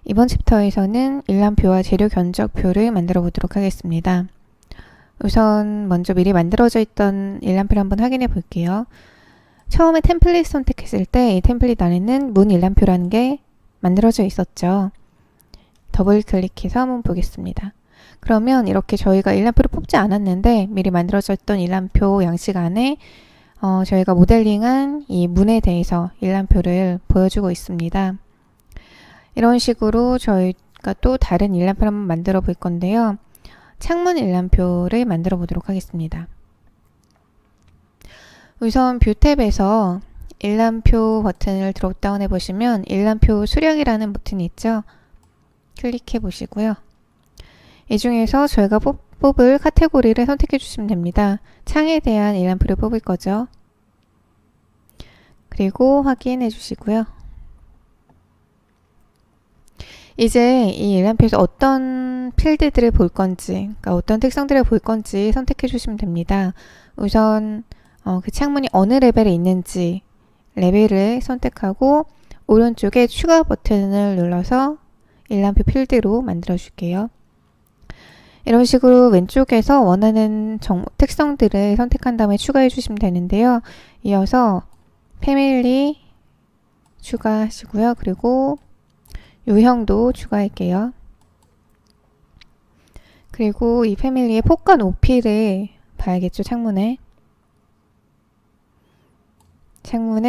이번 챕터에서는 일람표와 재료 견적표를 만들어 보도록 하겠습니다. 우선 먼저 미리 만들어져 있던 일람표를 한번 확인해 볼게요. 처음에 템플릿 선택했을 때 이 템플릿 안에는 문 일람표라는 게 만들어져 있었죠. 더블 클릭해서 한번 보겠습니다. 그러면 이렇게 저희가 일람표를 뽑지 않았는데 미리 만들어져 있던 일람표 양식 안에 저희가 모델링한 이 문에 대해서 일람표를 보여주고 있습니다. 이런 식으로 저희가 또 다른 일람표를 한번 만들어 볼 건데요. 창문 일람표를 만들어 보도록 하겠습니다. 우선 뷰 탭에서 일람표 버튼을 드롭다운 해보시면 일람표 수량이라는 버튼이 있죠. 클릭해 보시고요. 이 중에서 저희가 뽑을 카테고리를 선택해 주시면 됩니다. 창에 대한 일람표를 뽑을 거죠. 그리고 확인해 주시고요. 이제 이 일람표에서 어떤 필드들을 볼 건지, 그러니까 어떤 특성들을 볼 건지 선택해 주시면 됩니다. 우선 그 창문이 어느 레벨에 있는지 레벨을 선택하고 오른쪽에 추가 버튼을 눌러서 일람표 필드로 만들어 줄게요. 이런 식으로 왼쪽에서 원하는 특성들을 선택한 다음에 추가해 주시면 되는데요. 이어서 패밀리 추가하시고요. 그리고 유형도 추가할게요. 그리고 이 패밀리의 폭과 높이를 봐야겠죠, 창문의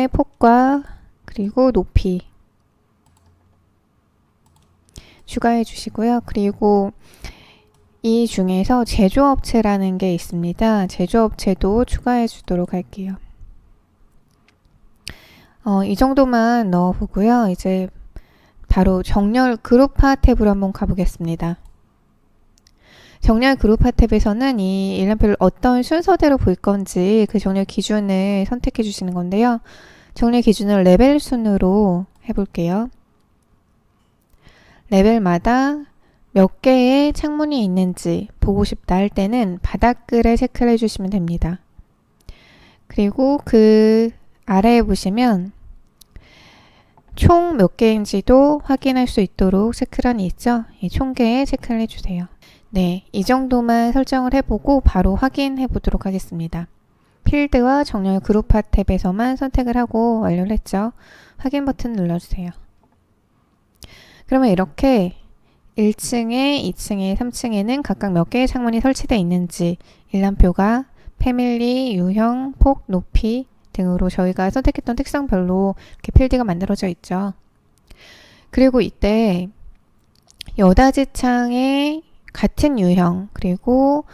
폭과 그리고 높이 추가해 주시고요. 그리고 이 중에서 제조업체라는 게 있습니다. 제조업체도 추가해 주도록 할게요. 이 정도만 넣어 보고요. 이제 바로 정렬 그룹화 탭으로 한번 가보겠습니다. 정렬 그룹화 탭에서는 이 일람표를 어떤 순서대로 볼 건지 그 정렬 기준을 선택해 주시는 건데요. 정렬 기준을 레벨 순으로 해볼게요. 레벨마다 몇 개의 창문이 있는지 보고 싶다 할 때는 바닥글에 체크를 해주시면 됩니다. 그리고 그 아래에 보시면 총 몇 개인지도 확인할 수 있도록 체크란이 있죠? 이 총계에 체크를 해주세요. 네, 이 정도만 설정을 해보고 바로 확인해 보도록 하겠습니다. 필드와 정렬 그룹화 탭에서만 선택을 하고 완료를 했죠. 확인 버튼 눌러주세요. 그러면 이렇게 1층에, 2층에, 3층에는 각각 몇 개의 창문이 설치되어 있는지 일람표가 패밀리, 유형, 폭, 높이 등으로 저희가 선택했던 특성별로 이렇게 필드가 만들어져 있죠. 그리고 이때 여닫이 창에 같은 유형 그리고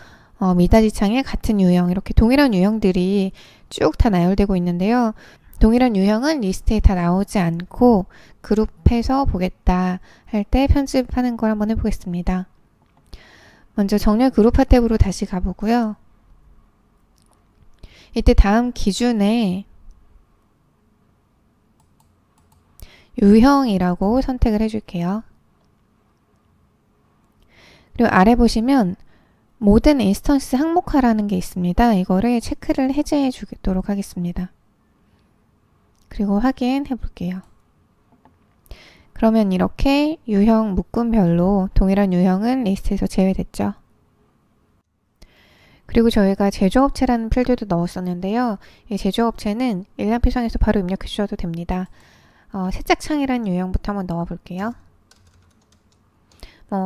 미닫이 창에 같은 유형 이렇게 동일한 유형들이 쭉 다 나열되고 있는데요. 동일한 유형은 리스트에 다 나오지 않고 그룹해서 보겠다 할 때 편집하는 걸 한번 해보겠습니다. 먼저 정렬 그룹화 탭으로 다시 가보고요. 이때 다음 기준에 유형이라고 선택을 해줄게요. 그리고 아래 보시면 모든 인스턴스 항목화라는 게 있습니다. 이거를 체크를 해제해 주도록 하겠습니다. 그리고 확인해 볼게요. 그러면 이렇게 유형 묶음별로 동일한 유형은 리스트에서 제외됐죠. 그리고 저희가 제조업체라는 필드도 넣었었는데요. 이 제조업체는 일람표상에서 바로 입력해 주셔도 됩니다. 세짝창이라는 유형부터 한번 넣어 볼게요.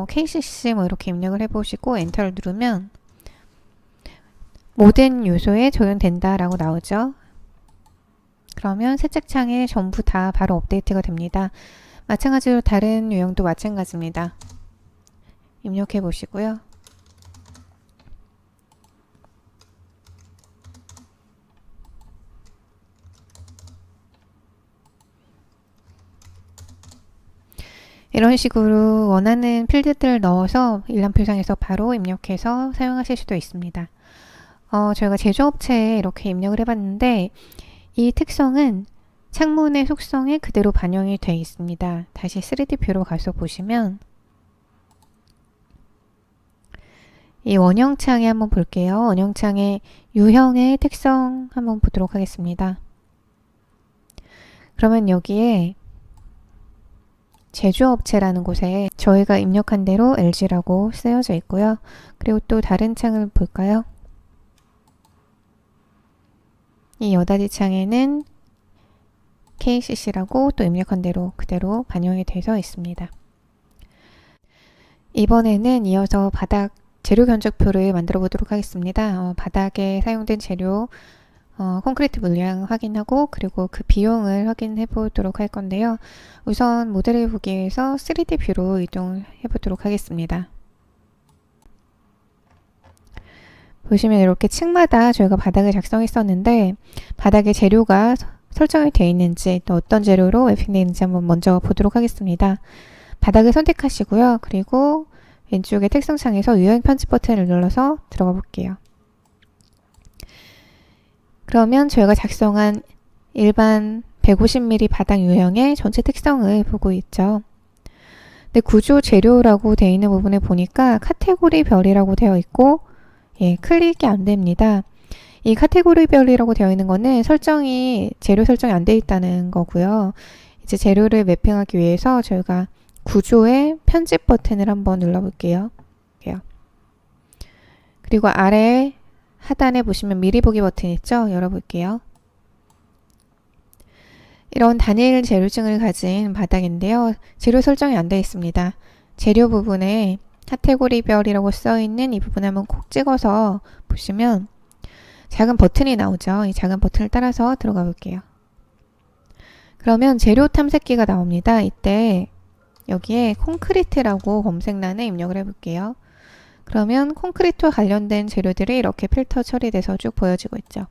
KCC 이렇게 입력을 해보시고 엔터를 누르면 모든 요소에 적용된다 라고 나오죠. 그러면 세짝창에 전부 다 바로 업데이트가 됩니다. 마찬가지로 다른 유형도 마찬가지입니다. 입력해 보시고요. 이런 식으로 원하는 필드들을 넣어서 일람표상에서 바로 입력해서 사용하실 수도 있습니다. 저희가 제조업체에 이렇게 입력을 해봤는데 이 특성은 창문의 속성에 그대로 반영이 되어 있습니다. 다시 3D 뷰로 가서 보시면 이 원형창에 한번 볼게요. 원형창의 유형의 특성 한번 보도록 하겠습니다. 그러면 여기에 제조업체라는 곳에 저희가 입력한 대로 LG라고 쓰여져 있고요. 그리고 또 다른 창을 볼까요? 이 여닫이 창에는 KCC라고 또 입력한 대로 그대로 반영이 돼서 있습니다. 이번에는 이어서 바닥 재료 견적표를 만들어 보도록 하겠습니다. 바닥에 사용된 재료 콘크리트 물량 확인하고 그리고 그 비용을 확인해 보도록 할 건데요. 우선 모델을 보기 위해서 3D 뷰로 이동해 보도록 하겠습니다. 보시면 이렇게 층마다 저희가 바닥을 작성했었는데 바닥에 재료가 설정이 되어 있는지 또 어떤 재료로 맵핑되어 있는지 한번 먼저 보도록 하겠습니다. 바닥을 선택하시고요. 그리고 왼쪽에 특성창에서 유형 편집 버튼을 눌러서 들어가 볼게요. 그러면 저희가 작성한 일반 150mm 바닥 유형의 전체 특성을 보고 있죠. 근데 구조 재료라고 되어 있는 부분에 보니까 카테고리 별이라고 되어 있고 클릭이 안 됩니다. 이 카테고리 별이라고 되어 있는 거는 재료 설정이 안 되어 있다는 거고요. 이제 재료를 매핑하기 위해서 저희가 구조의 편집 버튼을 한번 눌러볼게요. 그리고 아래 하단에 보시면 미리 보기 버튼 있죠? 열어볼게요. 이런 단일 재료층을 가진 바닥인데요. 재료 설정이 안 되어 있습니다. 재료 부분에 카테고리별이라고 써있는 이 부분에 한번 콕 찍어서 보시면 작은 버튼이 나오죠. 이 작은 버튼을 따라서 들어가 볼게요. 그러면 재료 탐색기가 나옵니다. 이때 여기에 콘크리트라고 검색란에 입력을 해볼게요. 그러면 콘크리트와 관련된 재료들이 이렇게 필터 처리돼서 쭉 보여지고 있죠.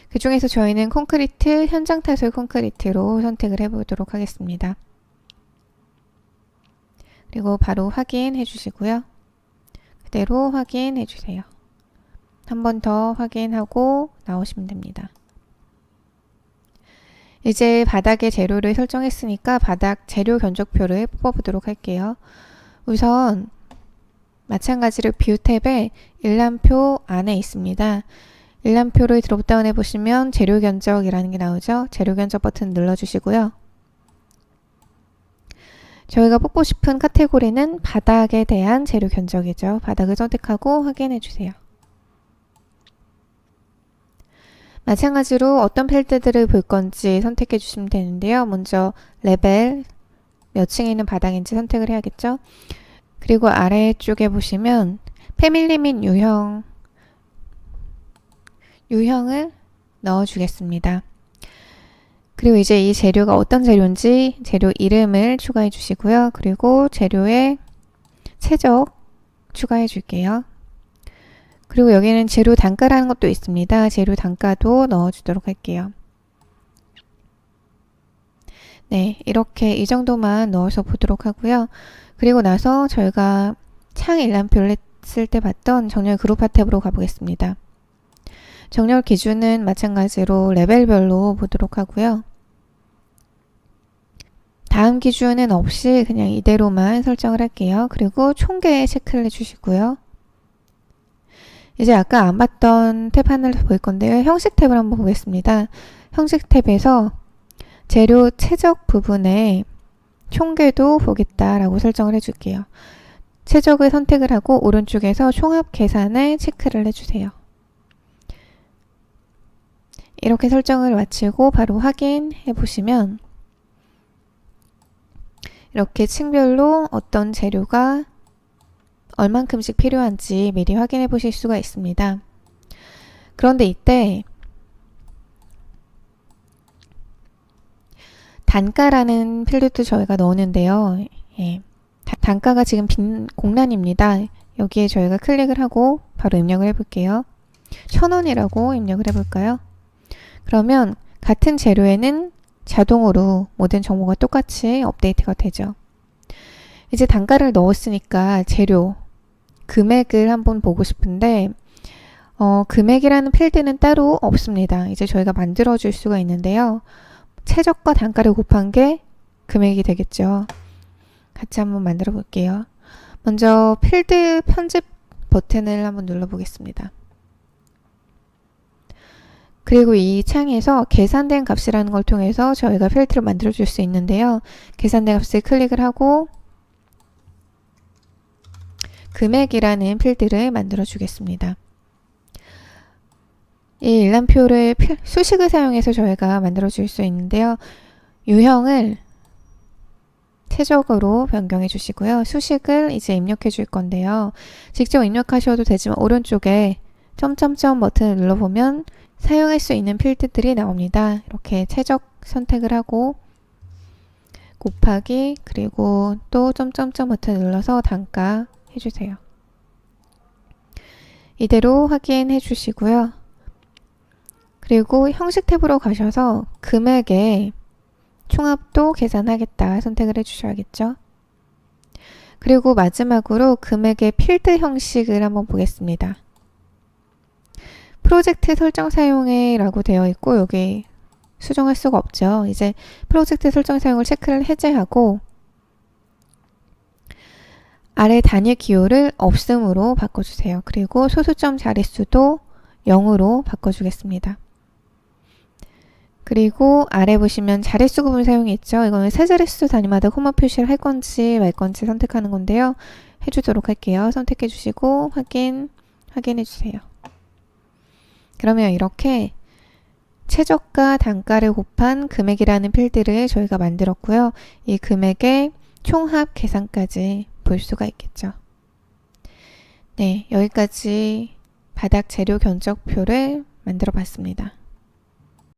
그 중에서 저희는 콘크리트, 현장 타설 콘크리트로 선택을 해보도록 하겠습니다. 그리고 바로 확인해 주시고요. 그대로 확인해 주세요. 한 번 더 확인하고 나오시면 됩니다. 이제 바닥에 재료를 설정했으니까 바닥 재료 견적표를 뽑아보도록 할게요. 우선 마찬가지로 뷰 탭에 일람표 안에 있습니다. 일람표를 드롭다운해 보시면 재료 견적이라는 게 나오죠. 재료 견적 버튼 눌러주시고요. 저희가 뽑고 싶은 카테고리는 바닥에 대한 재료 견적이죠. 바닥을 선택하고 확인해 주세요. 마찬가지로 어떤 필드들을 볼 건지 선택해 주시면 되는데요. 먼저 레벨, 몇 층에 있는 바닥인지 선택을 해야겠죠. 그리고 아래쪽에 보시면 패밀리 및 유형을 넣어주겠습니다. 그리고 이제 이 재료가 어떤 재료인지 재료 이름을 추가해 주시고요. 그리고 재료의 최적 추가해 줄게요. 그리고 여기는 재료 단가라는 것도 있습니다. 재료 단가도 넣어주도록 할게요. 네, 이렇게 이 정도만 넣어서 보도록 하고요. 그리고 나서 저희가 창 일람표를 했을 때 봤던 정렬 그룹화 탭으로 가보겠습니다. 정렬 기준은 마찬가지로 레벨별로 보도록 하고요. 다음 기준은 없이 그냥 이대로만 설정을 할게요. 그리고 총계에 체크를 해주시고요. 이제 아까 안 봤던 탭 하나를 볼 건데요. 형식 탭을 한번 보겠습니다. 형식 탭에서 재료 최적 부분에 총계도 보겠다라고 설정을 해줄게요. 최적을 선택을 하고 오른쪽에서 총합 계산에 체크를 해주세요. 이렇게 설정을 마치고 바로 확인해 보시면 이렇게 층별로 어떤 재료가 얼만큼씩 필요한지 미리 확인해 보실 수가 있습니다. 그런데 이때 단가라는 필드도 저희가 넣었는데요. 단가가 지금 빈 공란입니다. 여기에 저희가 클릭을 하고 바로 입력을 해볼게요. 1,000원이라고 입력을 해볼까요? 그러면 같은 재료에는 자동으로 모든 정보가 똑같이 업데이트가 되죠. 이제 단가를 넣었으니까 재료 금액을 한번 보고 싶은데 금액이라는 필드는 따로 없습니다. 이제 저희가 만들어 줄 수가 있는데요. 최저가 단가를 곱한 게 금액이 되겠죠. 같이 한번 만들어 볼게요. 먼저 필드 편집 버튼을 한번 눌러 보겠습니다. 그리고 이 창에서 계산된 값이라는 걸 통해서 저희가 필드를 만들어 줄 수 있는데요. 계산된 값을 클릭을 하고 금액이라는 필드를 만들어 주겠습니다. 이 일람표를 수식을 사용해서 저희가 만들어 줄 수 있는데요. 유형을 최적으로 변경해 주시고요. 수식을 이제 입력해 줄 건데요. 직접 입력하셔도 되지만 오른쪽에 점점점 버튼을 눌러보면 사용할 수 있는 필드들이 나옵니다. 이렇게 최적 선택을 하고 곱하기 그리고 또 점점점 버튼을 눌러서 단가 해주세요. 이대로 확인해 주시고요. 그리고 형식 탭으로 가셔서 금액의 총합도 계산하겠다 선택을 해주셔야겠죠. 그리고 마지막으로 금액의 필드 형식을 한번 보겠습니다. 프로젝트 설정 사용해 라고 되어 있고 여기 수정할 수가 없죠. 이제 프로젝트 설정 사용을 체크를 해제하고 아래 단위 기호를 없음으로 바꿔주세요. 그리고 소수점 자릿수도 0으로 바꿔주겠습니다. 그리고 아래 보시면 자릿수 구분 사용이 있죠. 이거는 세 자릿수 단위마다 코마 표시를 할 건지 말 건지 선택하는 건데요. 해주도록 할게요. 선택해 주시고 확인해 주세요. 그러면 이렇게 최저가 단가를 곱한 금액이라는 필드를 저희가 만들었고요. 이 금액의 총합 계산까지 볼 수가 있겠죠. 네, 여기까지 바닥 재료 견적표를 만들어 봤습니다.